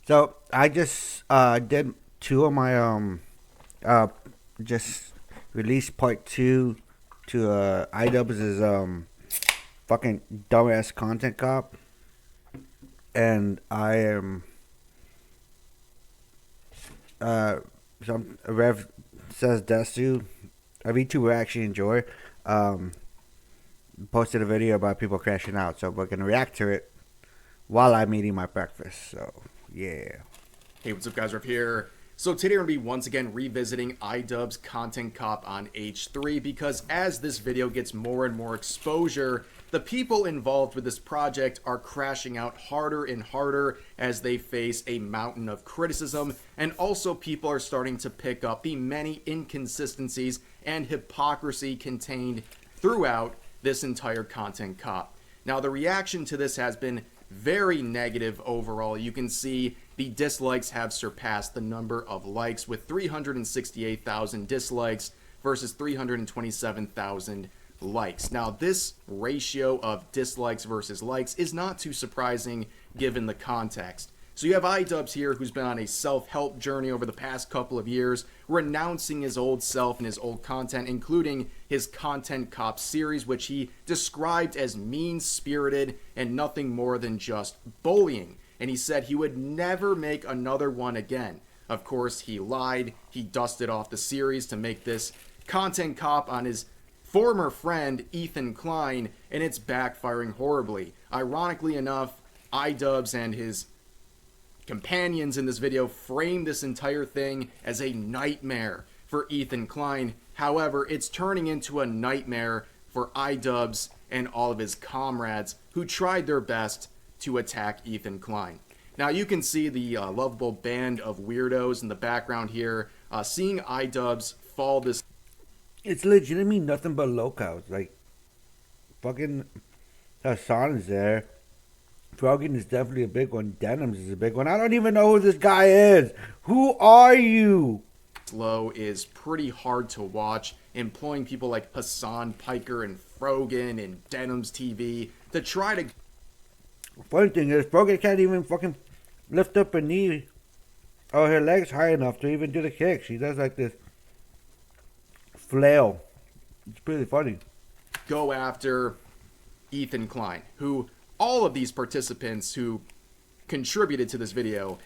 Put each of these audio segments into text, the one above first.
So I just did two of my uh just released part two to iDubbbz's fucking dumbass content cop, and I am some Rev Says Desu, a VTuber I actually enjoy. Um, Posted a video about people crashing out, so we're gonna react to it while I'm eating my breakfast. So yeah. Hey, what's up, guys? Rev here. So today we're going to be once again revisiting iDubbbz Content Cop on H3 because as this video gets more and more exposure, the people involved with this project are crashing out harder and harder as they face a mountain of criticism, and also people are starting to pick up the many inconsistencies and hypocrisy contained throughout this entire Content Cop. Now, the reaction to this has been very negative overall. You can see the dislikes have surpassed the number of likes with 368,000 dislikes versus 327,000 likes. Now, this ratio of dislikes versus likes is not too surprising given the context. So you have iDubbbz here, who's been on a self-help journey over the past couple of years, renouncing his old self and his old content, including his Content Cop series, which he described as mean-spirited and nothing more than just bullying. And he said he would never make another one again. Of course, he lied. He dusted off the series to make this Content Cop on his former friend, Ethan Klein, and it's backfiring horribly. Ironically enough, iDubbbz and his companions in this video frame this entire thing as a nightmare for Ethan Klein. However, it's turning into a nightmare for iDubbbz and all of his comrades who tried their best to attack Ethan Klein. Now you can see the lovable band of weirdos in the background here. Seeing iDubbbz fall this... It's legitimately nothing but locals. Like, fucking Hassan is there. Frogan is definitely a big one. Denims is a big one. I don't even know who this guy is. Who are you? Low is pretty hard to watch, employing people like Hassan Piker and Frogan and Denims TV to try to... Funny thing is, Frogan can't even fucking lift up a knee or her legs high enough to even do the kick. She does like this flail. It's pretty funny. Go after Ethan Klein, who all of these participants who contributed to this video,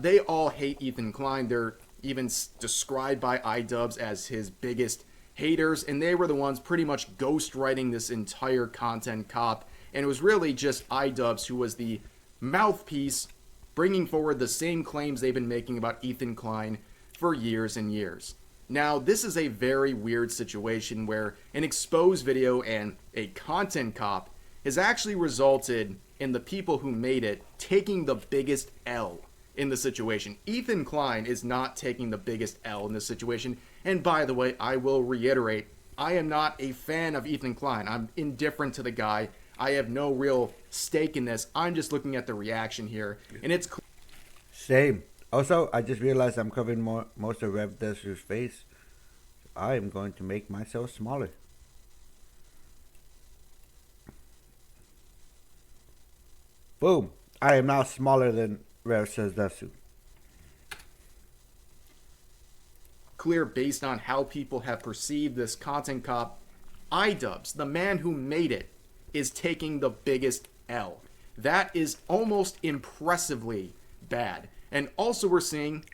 they all hate Ethan Klein. They're even described by iDubbbz as his biggest haters, and they were the ones pretty much ghostwriting this entire Content Cop, and it was really just iDubbbz who was the mouthpiece bringing forward the same claims they've been making about Ethan Klein for years and years. Now, this is a very weird situation where an exposed video and a Content Cop has actually resulted in the people who made it taking the biggest L in the situation. Ethan Klein is not taking the biggest L in this situation. And by the way, I will reiterate, I am not a fan of Ethan Klein. I'm indifferent to the guy. I have no real stake in this. I'm just looking at the reaction here. And it's... Same. Also, I just realized I'm covering most of Rev Desu's face. I am going to make myself smaller. Boom. I am now smaller than Rev Says Desu. clear based on how people have perceived this Content Cop. iDubbbz, the man who made it, is taking the biggest L. That is almost impressively bad. And also we're seeing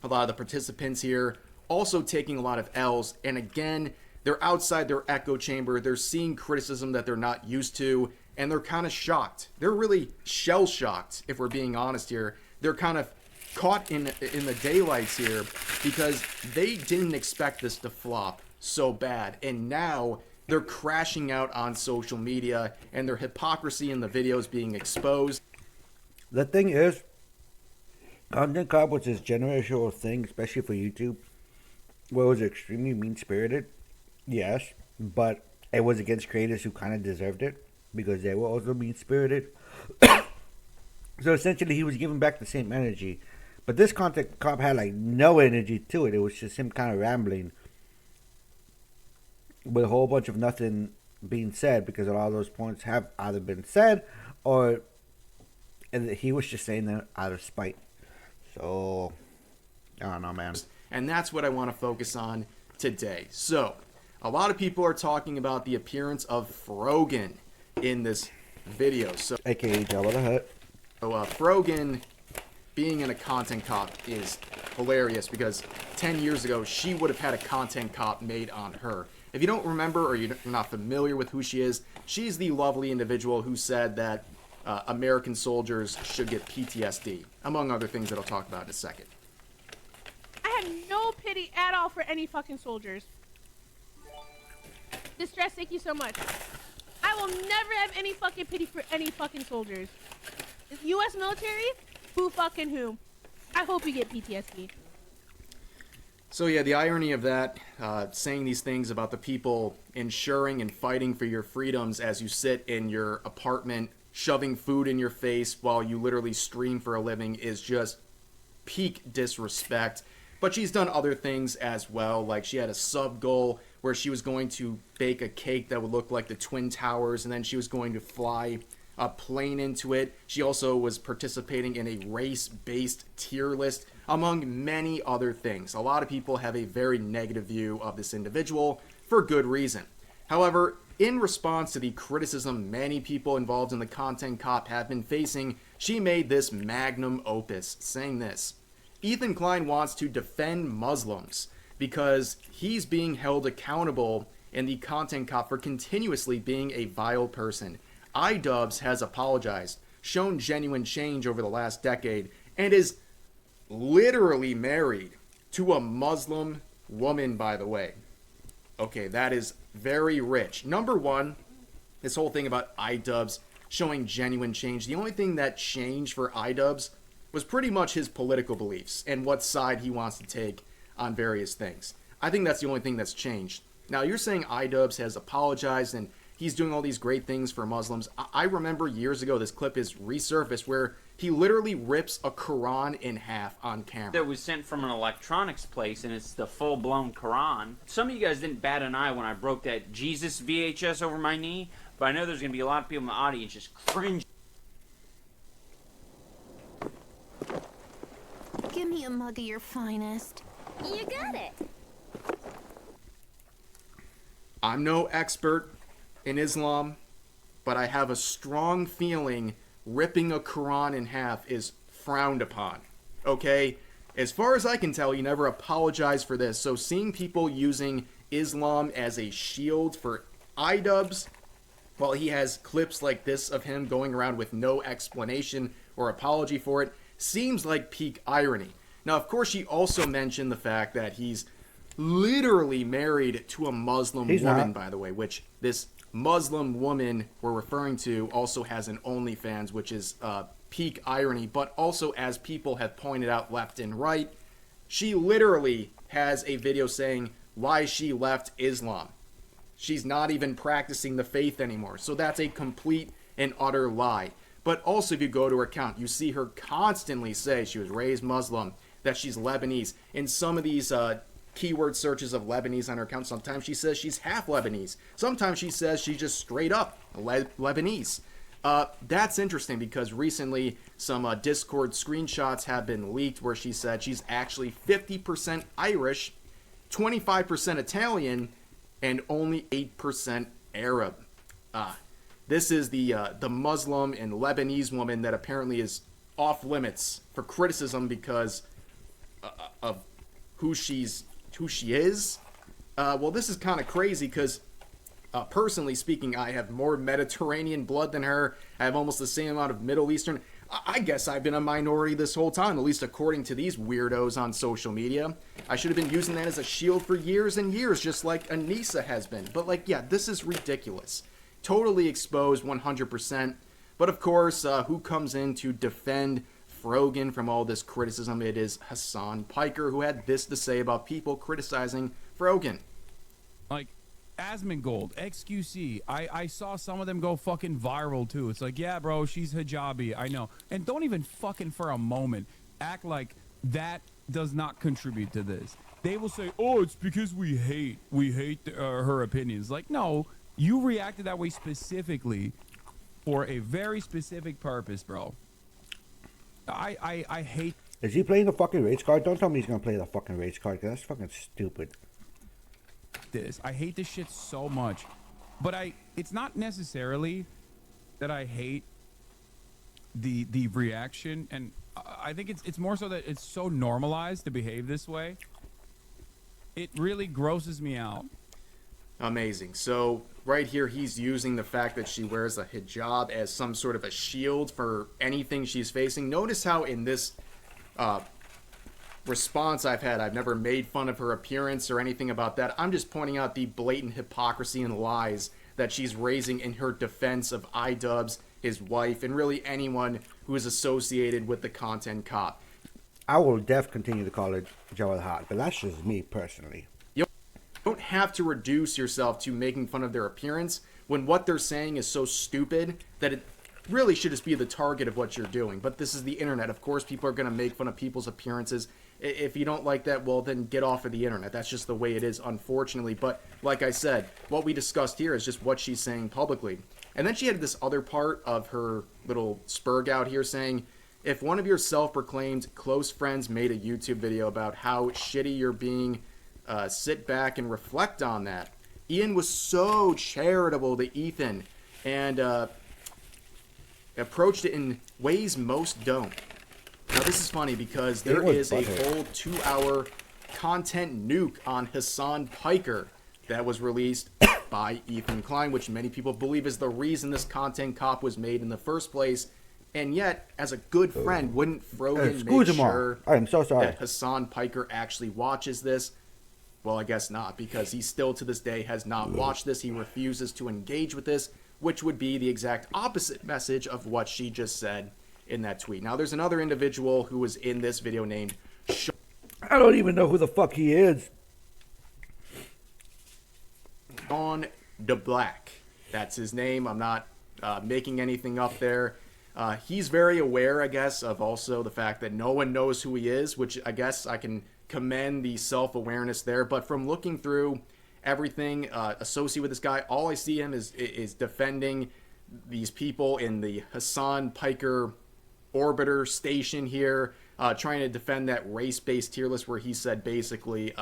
a lot of the participants here also taking a lot of L's. And again, they're outside their echo chamber. They're seeing criticism that they're not used to. And they're kind of shocked. They're really shell-shocked, if we're being honest here. They're kind of caught in the daylights here because they didn't expect this to flop so bad. And now they're crashing out on social media and their hypocrisy in the videos being exposed. The thing is, Content Cop was this generational thing, especially for YouTube, where it was extremely mean-spirited, yes, but it was against creators who kind of deserved it, because they were also mean-spirited. So essentially, he was giving back the same energy. But this Content Cop had like no energy to it. It was just him kind of rambling with a whole bunch of nothing being said, because a lot of those points have either been said or he was just saying them out of spite. So, I don't know, man. And that's what I want to focus on today. So, a lot of people are talking about the appearance of Frogan in this video. So, AKA Jabba the Hutt. Frogan being in a content cop is hilarious because 10 years ago, she would have had a content cop made on her. If you don't remember or you're not familiar with who she is, she's the lovely individual who said that American soldiers should get PTSD, among other things that I'll talk about in a second. I have no pity at all for any fucking soldiers. Distress, thank you so much. I will never have any fucking pity for any fucking soldiers. The U.S. military? Who fucking who? I hope you get PTSD. So yeah, the irony of that, saying these things about the people ensuring and fighting for your freedoms as you sit in your apartment, shoving food in your face while you literally stream for a living is just peak disrespect. But she's done other things as well, like she had a sub goal where she was going to bake a cake that would look like the Twin Towers, and then she was going to fly a plane into it. She also was participating in a race-based tier list, among many other things. A lot of people have a very negative view of this individual for good reason. However, in response to the criticism many people involved in the content cop have been facing, she made this magnum opus, saying this: Ethan Klein wants to defend Muslims because he's being held accountable in the content cop for continuously being a vile person. iDubbbz has apologized, shown genuine change over the last decade, and is literally married to a Muslim woman, by the way. Okay, that is very rich. Number one, this whole thing about iDubbbz showing genuine change. The only thing that changed for iDubbbz was pretty much his political beliefs and what side he wants to take on various things. I think that's the only thing that's changed. Now, you're saying iDubbbz has apologized and he's doing all these great things for Muslims. I remember years ago this clip is resurfaced where he literally rips a Quran in half on camera. That was sent from an electronics place, and it's the full-blown Quran. Some of you guys didn't bat an eye when I broke that Jesus VHS over my knee, but I know there's going to be a lot of people in the audience just cringe. Give me a mug of your finest. You got it. I'm no expert in Islam, but I have a strong feeling ripping a Quran in half is frowned upon. Okay? As far as I can tell, he never apologized for this. So seeing people using Islam as a shield for iDubbbz, while he has clips like this of him going around with no explanation or apology for it, seems like peak irony. Now, of course, she also mentioned the fact that he's literally married to a Muslim woman, by the way, which this Muslim woman we're referring to also has an OnlyFans, which is peak irony. But also, as people have pointed out left and right, she literally has a video saying why she left Islam. She's not even practicing the faith anymore. So that's a complete and utter lie. But also, if you go to her account, you see her constantly say she was raised Muslim, that she's Lebanese. In some of these keyword searches of Lebanese on her account, sometimes she says she's half Lebanese. Sometimes she says she's just straight up Lebanese. That's interesting because recently some Discord screenshots have been leaked where she said she's actually 50% Irish, 25% Italian, and only 8% Arab. This is the Muslim and Lebanese woman that apparently is off limits for criticism because of who she is. Well, this is kind of crazy because personally speaking, I have more Mediterranean blood than her. I have almost the same amount of Middle Eastern. I guess I've been a minority this whole time, at least according to these weirdos on social media. I should have been using that as a shield for years and years, just like Anissa has been. But like, yeah, this is ridiculous. Totally exposed 100%. But of course, who comes in to defend Frogan from all this criticism? It is Hassan Piker, who had this to say about people criticizing Frogan. Like, Asmongold, XQC, I saw some of them go fucking viral too. It's like, yeah, bro, she's hijabi, I know. And don't even fucking for a moment act like that does not contribute to this. They will say, oh, it's because we hate her opinions. Like, no, you reacted that way specifically for a very specific purpose, bro. I hate Is he playing the fucking race card? Don't tell me he's gonna play the fucking race card, because that's fucking stupid. I hate this shit so much. But it's not necessarily that I hate the reaction, and I think it's more so that it's so normalized to behave this way. It really grosses me out. Amazing. So right here, he's using the fact that she wears a hijab as some sort of a shield for anything she's facing. Notice how in this response I've never made fun of her appearance or anything about that. I'm just pointing out the blatant hypocrisy and lies that she's raising in her defense of iDubbbz, his wife, and really anyone who is associated with the content cop. I will continue to call it Joel Hart, but that's just me personally. You don't have to reduce yourself to making fun of their appearance when what they're saying is so stupid that it really should just be the target of what you're doing. But this is the internet. Of course, people are going to make fun of people's appearances. If you don't like that, well, then get off of the internet. That's just the way it is, unfortunately. But like I said, what we discussed here is just what she's saying publicly. And then she had this other part of her little spurg out here saying, if one of your self-proclaimed close friends made a YouTube video about how shitty you're being, sit back and reflect on that. Ian was so charitable to Ethan and approached it in ways most don't. Now this is funny because there is a whole 2-hour content nuke on Hassan Piker that was released by Ethan Klein, which many people believe is the reason this content cop was made in the first place. And yet, as a good friend, wouldn't Frogan make sure I am so sorry that Hassan Piker actually watches this? Well, I guess not, because he still to this day has not watched this. He refuses to engage with this, which would be the exact opposite message of what she just said in that tweet. Now, there's another individual who was in this video named I don't even know who the fuck he is. Sean DeBlack. That's his name. I'm not making anything up there. He's very aware, I guess, of also the fact that no one knows who he is, which I guess I can commend the self-awareness there. But from looking through everything associated with this guy, all I see him is defending these people in the Hassan Piker orbiter station here, trying to defend that race-based tier list where he said basically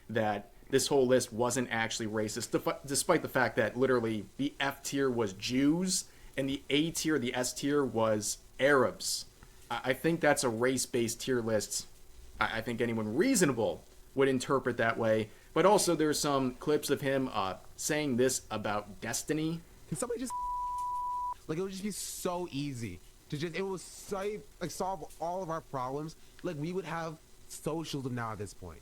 that this whole list wasn't actually racist, despite the fact that literally the F tier was Jews and the A tier, the S tier, was Arabs. I think that's a race-based tier list. I think anyone reasonable would interpret that way. But also there's some clips of him saying this about Destiny. Can somebody just... Like, it would just be so easy to just... It would solve all of our problems. Like, we would have socialism now at this point.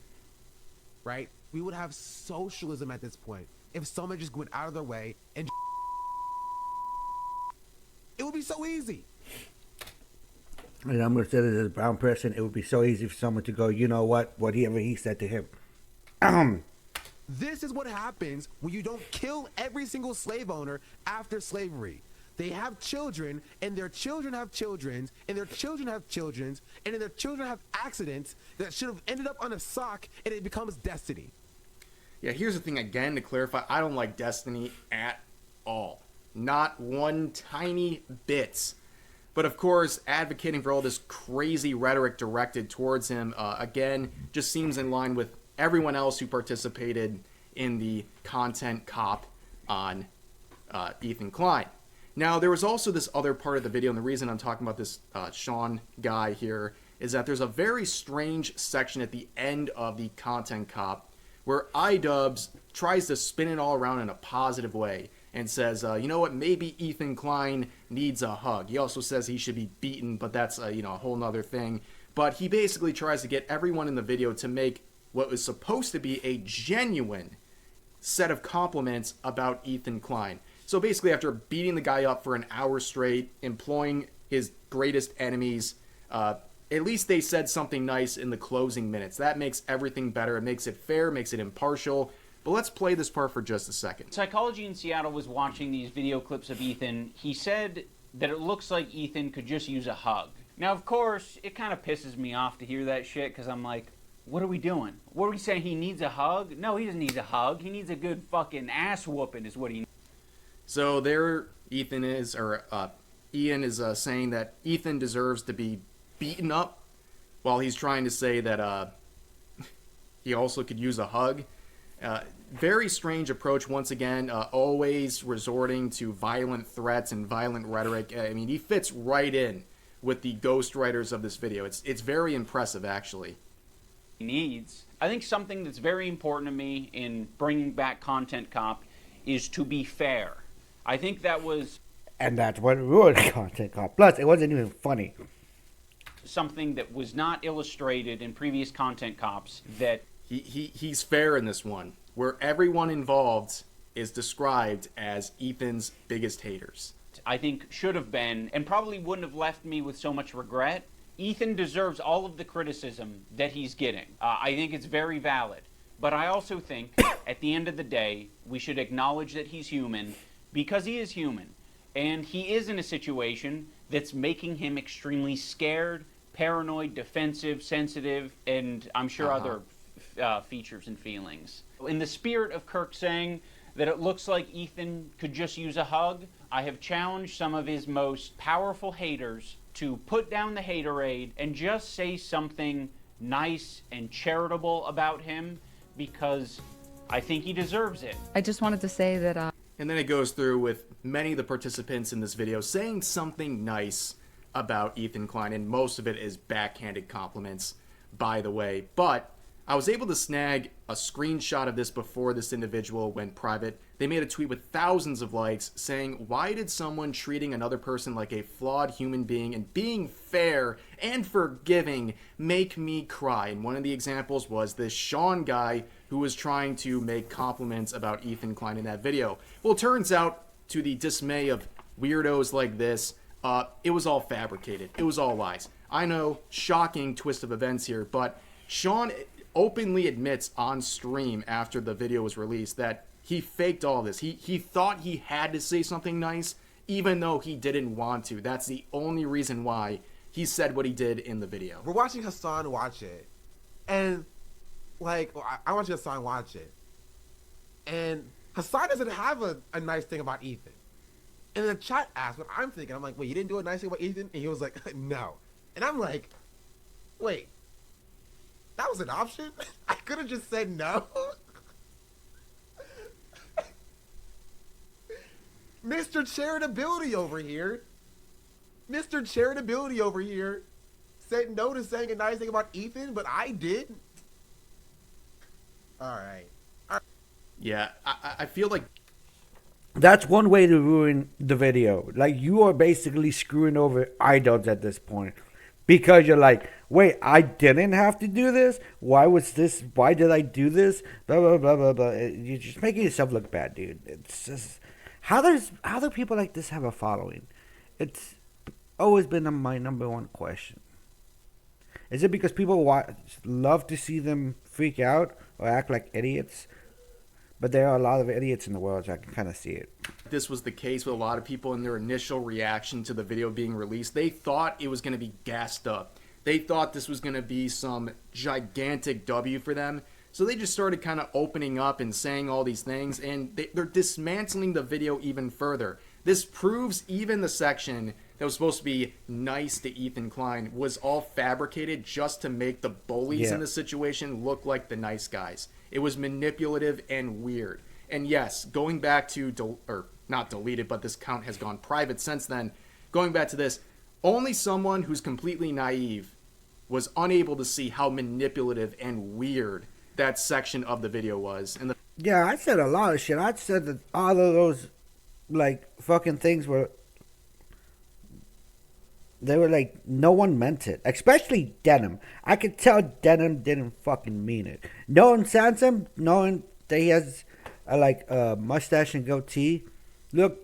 Right? We would have socialism at this point. If someone just went out of their way and... It would be so easy. And I'm going to say this as a brown person, it would be so easy for someone to go, you know what, whatever he said to him. This is what happens when you don't kill every single slave owner after slavery. They have children, and their children have children, and their children have children, and then their children have accidents that should have ended up on a sock, and it becomes Destiny. Yeah, here's the thing again to clarify. I don't like Destiny at all. Not one tiny bit. But of course, advocating for all this crazy rhetoric directed towards him, again, just seems in line with everyone else who participated in the content cop on Ethan Klein. Now, there was also this other part of the video, and the reason I'm talking about this Sean guy here is that there's a very strange section at the end of the content cop where iDubbbz tries to spin it all around in a positive way and says, you know what, maybe Ethan Klein needs a hug. He also says he should be beaten, but that's a whole nother thing. But he basically tries to get everyone in the video to make what was supposed to be a genuine set of compliments about Ethan Klein. So basically, after beating the guy up for an hour straight, employing his greatest enemies, at least they said something nice in the closing minutes. That makes everything better. It makes it fair, makes it impartial. But let's play this part for just a second. Psychology in Seattle was watching these video clips of Ethan. He said that it looks like Ethan could just use a hug. Now, of course, it kind of pisses me off to hear that shit, because I'm like, what are we doing? What are we saying? He needs a hug? No, he doesn't need a hug. He needs a good fucking ass whooping is what he needs. So there Ethan is, or Ian is saying that Ethan deserves to be beaten up. while he's trying to say that he also could use a hug. Very strange approach once again, always resorting to violent threats and violent rhetoric. I mean, he fits right in with the ghostwriters of this video. It's very impressive, actually. Needs. I think something that's very important to me in bringing back Content Cop is to be fair. I think that was And that's what ruined Content Cop. Plus, it wasn't even funny. something that was not illustrated in previous Content Cops that He's fair in this one, where everyone involved is described as Ethan's biggest haters. I think should have been, and probably wouldn't have left me with so much regret. Ethan deserves all of the criticism that he's getting. I think it's very valid. But I also think, at the end of the day, we should acknowledge that he's human, because he is human. And he is in a situation that's making him extremely scared, paranoid, defensive, sensitive, and I'm sure other features and feelings. In the spirit of Kirk saying that it looks like Ethan could just use a hug, I have challenged some of his most powerful haters to put down the haterade and just say something nice and charitable about him, because I think he deserves it. I just wanted to say that And then it goes through with many of the participants in this video saying something nice about Ethan Klein, and most of it is backhanded compliments, by the way. But I was able to snag a screenshot of this before this individual went private. They made a tweet with thousands of likes saying, why did someone treating another person like a flawed human being and being fair and forgiving make me cry? And one of the examples was this Sean guy who was trying to make compliments about Ethan Klein in that video. Well, it turns out, to the dismay of weirdos like this, it was all fabricated. It was all lies. I know, shocking twist of events here, but Sean openly admits on stream after the video was released that he faked all this. He thought he had to say something nice, even though he didn't want to. That's the only reason why he said what he did in the video. We're watching Hassan watch it, and like, I watch Hassan watch it, and Hassan doesn't have a nice thing about Ethan. And the chat asked what I'm thinking. I'm like, wait, you didn't do a nice thing about Ethan? And he was like, no. And I'm like, wait, that was an option? I could have just said no. Mr. Charitability over here. Mr. Charitability over here said no to saying a nice thing about Ethan, but I did. All right. Yeah, I feel like That's one way to ruin the video. Like, you are basically screwing over idols at this point. Because you're like, wait, I didn't have to do this? Why did I do this? Blah, blah, blah, blah, blah. You're just making yourself look bad, dude. It's just, how do people like this have a following? It's always been my number one question. Is it because people love to see them freak out or act like idiots? But there are a lot of idiots in the world, so I can kind of see it. this was the case with a lot of people in their initial reaction to the video being released. They thought it was going to be gassed up. They thought this was going to be some gigantic W for them. So they just started kind of opening up and saying all these things, and they're dismantling the video even further. This proves even the section that was supposed to be nice to Ethan Klein was all fabricated just to make the bullies in the situation look like the nice guys. It was manipulative and weird. And yes, going back to, not deleted, but this account has gone private since then. Going back to this, only someone who's completely naive was unable to see how manipulative and weird that section of the video was. And yeah, I said a lot of shit. I said that all of those, like, fucking things were, they were like, no one meant it. Especially Denim. I could tell Denim didn't fucking mean it. Knowing Sansom, knowing that he has a mustache and goatee, look,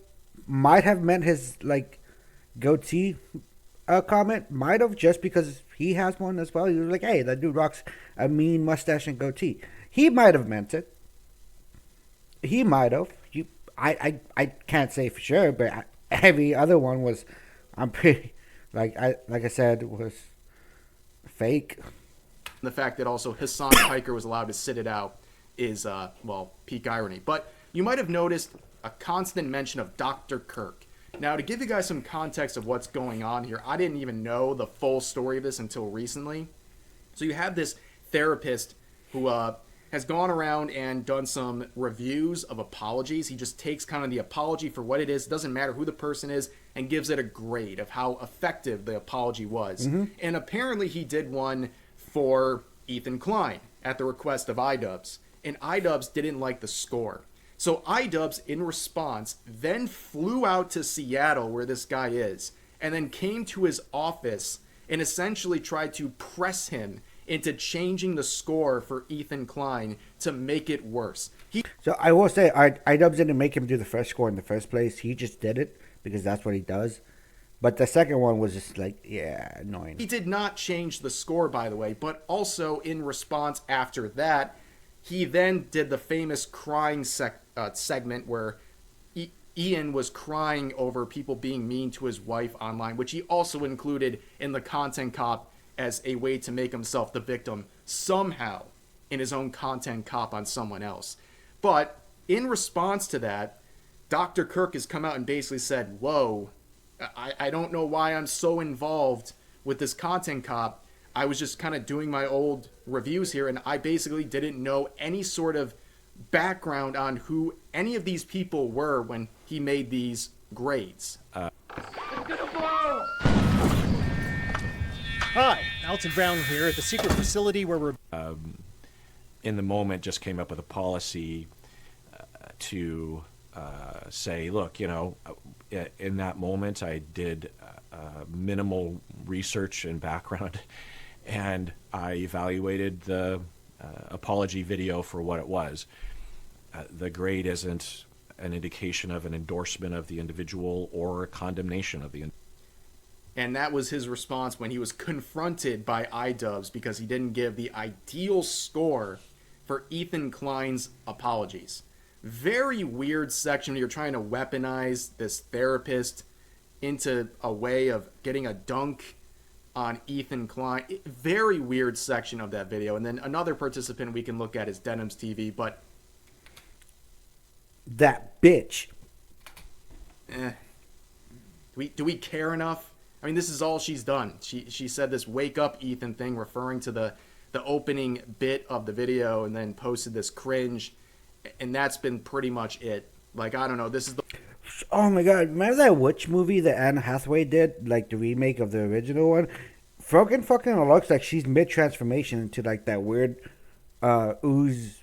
might have meant his, like, goatee comment. Might have, just because he has one as well. He was like, hey, that dude rocks a mean mustache and goatee. He might have meant it. He might have. I can't say for sure, but every other one was, I'm pretty, like I said, was fake. the fact that also Hassan Piker was allowed to sit it out is, well, peak irony. But you might have noticed a constant mention of Dr. Kirk. Now, to give you guys some context of what's going on here, I didn't even know the full story of this until recently. So you have this therapist who has gone around and done some reviews of apologies. He just takes kind of the apology for what it is, doesn't matter who the person is, and gives it a grade of how effective the apology was. And apparently he did one for Ethan Klein at the request of iDubbbz. And iDubbbz didn't like the score. So iDubbbz, in response, then flew out to Seattle, where this guy is, and then came to his office and essentially tried to press him into changing the score for Ethan Klein to make it worse. So I will say, iDubbbz didn't make him do the first score in the first place. He just did it because that's what he does. But the second one was just like, yeah, annoying. He did not change the score, by the way, but also in response after that, he then did the famous crying segment where Ian was crying over people being mean to his wife online, which he also included in the Content Cop as a way to make himself the victim somehow in his own Content Cop on someone else. But in response to that, Dr. Kirk has come out and basically said, whoa, I don't know why I'm so involved with this Content Cop. I was just kind of doing my old reviews here, and I basically didn't know any sort of background on who any of these people were when he made these grades. Hi, Alton Brown here at the secret facility where we're... in the moment, just came up with a policy to say, look, in that moment, I did minimal research and background, and I evaluated the apology video for what it was. The grade isn't an indication of an endorsement of the individual or a condemnation of the individual. And that was his response when he was confronted by iDubbbz because he didn't give the ideal score for Ethan Klein's apologies. Very weird section where you're trying to weaponize this therapist into a way of getting a dunk on Ethan Klein. Very weird section of that video. And then another participant we can look at is Denim's TV, but... That bitch. Do we care enough? I mean, this is all she's done. She said this "wake up, Ethan" thing, referring to the opening bit of the video, and then posted this cringe, and that's been pretty much it. Like, I don't know. This is the... Oh my god! Remember that witch movie that Anne Hathaway did, like the remake of the original one? Fucking looks like she's mid transformation into like that weird, ooze,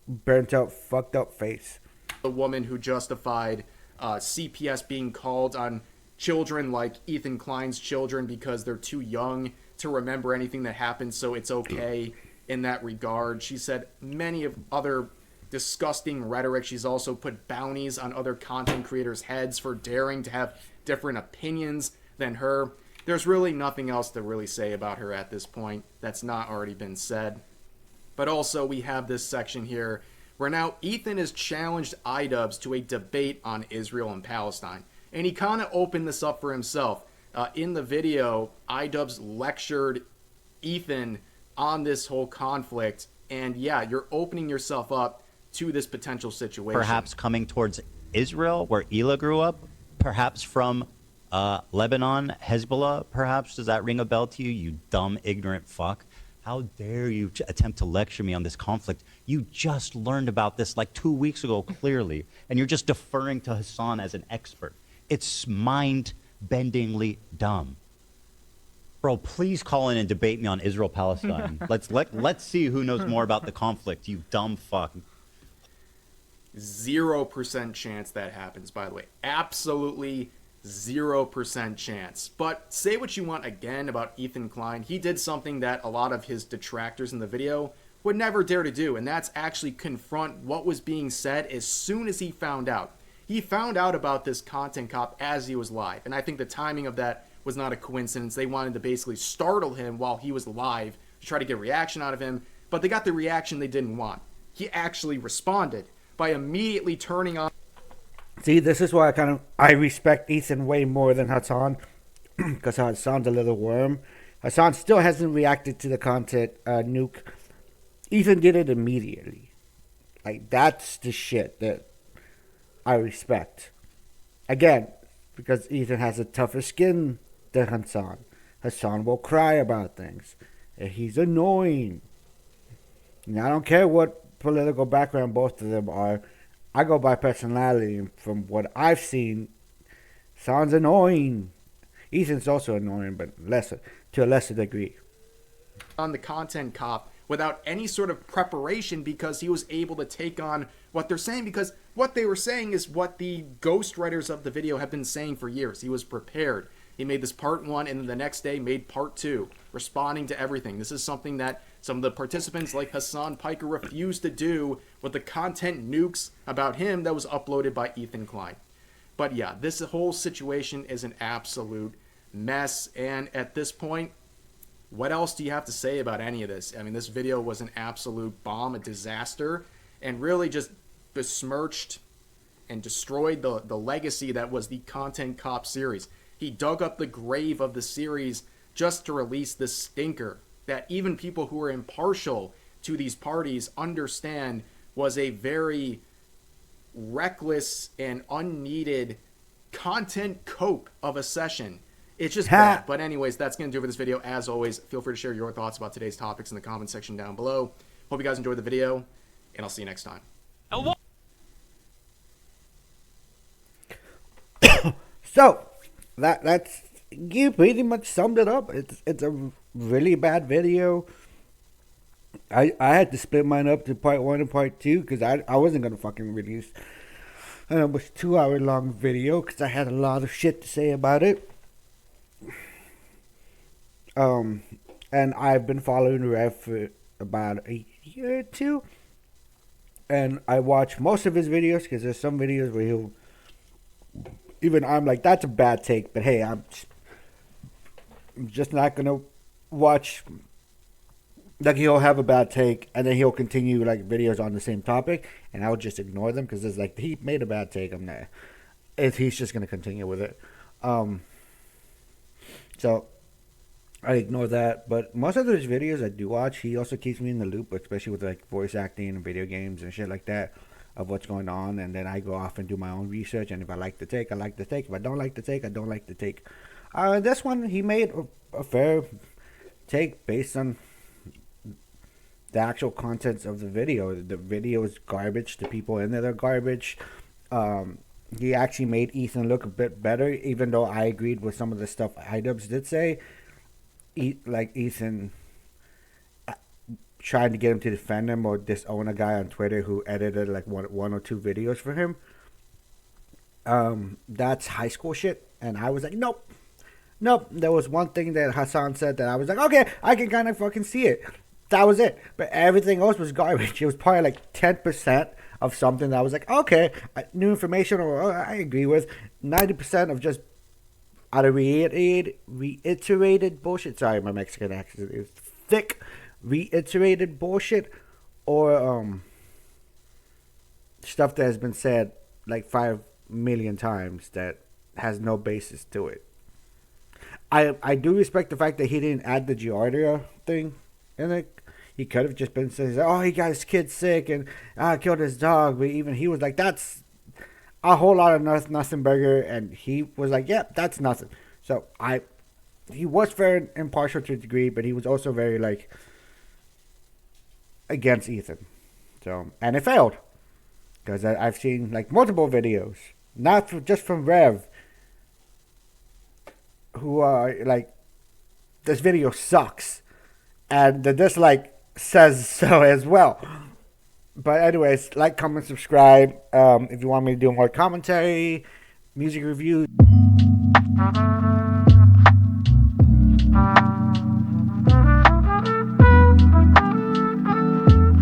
burnt out, fucked up face. The woman who justified CPS being called on children like Ethan Klein's children because they're too young to remember anything that happened, so it's okay in that regard. She said many of other disgusting rhetoric. She's also put bounties on other content creators' heads for daring to have different opinions than her. There's really nothing else to really say about her at this point that's not already been said. But also we have this section here where now Ethan has challenged iDubbbz to a debate on Israel and Palestine. And he kind of opened this up for himself. In the video, iDubbbz lectured Ethan on this whole conflict. And yeah, you're opening yourself up to this potential situation. Perhaps coming towards Israel, where Ela grew up. Perhaps from Lebanon, Hezbollah, perhaps. Does that ring a bell to you, you dumb, ignorant fuck? How dare you attempt to lecture me on this conflict? You just learned about this like 2 weeks ago, clearly. And you're just deferring to Hassan as an expert. It's mind-bendingly dumb. Bro, please call in and debate me on Israel-Palestine. Let's see who knows more about the conflict, you dumb fuck. 0% chance that happens, by the way. Absolutely 0% chance. But say what you want again about Ethan Klein. He did something that a lot of his detractors in the video would never dare to do, and that's actually confront what was being said as soon as he found out. He found out about this Content Cop as he was live, and I think the timing of that was not a coincidence. They wanted to basically startle him while he was live to try to get a reaction out of him, but they got the reaction they didn't want. He actually responded by immediately turning on... See, this is why I respect Ethan way more than Hassan, because Hassan's a little worm. Hassan still hasn't reacted to the content nuke. Ethan did it immediately. Like, that's the shit that I respect. Again, because Ethan has a tougher skin than Hassan. Hassan will cry about things. He's annoying. And I don't care what political background both of them are. I go by personality, and from what I've seen, sounds annoying. Ethan's also annoying, but to a lesser degree. On the content cop without any sort of preparation because he was able to take on what they're saying, because what they were saying is what the ghostwriters of the video have been saying for years. He was prepared. He made this part 1 and then the next day made part 2, responding to everything. This is something that some of the participants like Hassan Piker refused to do with the content nukes about him that was uploaded by Ethan Klein. But yeah, this whole situation is an absolute mess, and at this point, what else do you have to say about any of this? I mean, this video was an absolute bomb, a disaster, and really just besmirched and destroyed the legacy that was the Content Cop series. He dug up the grave of the series just to release this stinker that even people who are impartial to these parties understand was a very reckless and unneeded content cope of a session. It's just bad. But anyways, that's going to do it for this video. As always, feel free to share your thoughts about today's topics in the comment section down below. Hope you guys enjoyed the video, and I'll see you next time. So, that's you pretty much summed it up. It's a really bad video. I had to split mine up to part 1 and part 2 because I wasn't going to fucking release an almost 2-hour long video because I had a lot of shit to say about it. And I've been following Rev for about a year or 2. And I watch most of his videos because there's some videos where he'll... Even I'm like, that's a bad take. But hey, I'm just not going to watch... Like, he'll have a bad take, and then he'll continue, like, videos on the same topic. And I'll just ignore them because it's like, he made a bad take. I'm not... He's just going to continue with it. So... I ignore that, but most of those videos I do watch, he also keeps me in the loop, especially with like voice acting and video games and shit like that, of what's going on, and then I go off and do my own research, and if I like the take, I like the take. If I don't like the take, I don't like the take. This one, he made a fair take based on the actual contents of the video. The video is garbage. The people in there are garbage. He actually made Ethan look a bit better, even though I agreed with some of the stuff iDubbbz did say. Like Ethan trying to get him to defend him or disown a guy on Twitter who edited like one or 2 videos for him. That's high school shit, and I was like, nope. There was one thing that Hassan said that I was like, okay, I can kind of fucking see it. That was it, but everything else was garbage. It was probably like 10% of something that I was like, okay, new information, or I agree with. 90% of just out of reiterated bullshit. Sorry, my Mexican accent is thick. Reiterated bullshit, or stuff that has been said like 5 million times that has no basis to it. I do respect the fact that he didn't add the Giardia thing in it. He could have just been saying, oh, he got his kid sick and killed his dog. But even he was like, that's a whole lot of nothing burger, and he was like, yeah, that's nothing. So he was very impartial to a degree, but he was also very like against Ethan. So, and it failed because I've seen like multiple videos, not just from Rev, who are like, this video sucks, and the dislike says so as well. But anyways, like, comment, subscribe. If you want me to do more commentary, music reviews.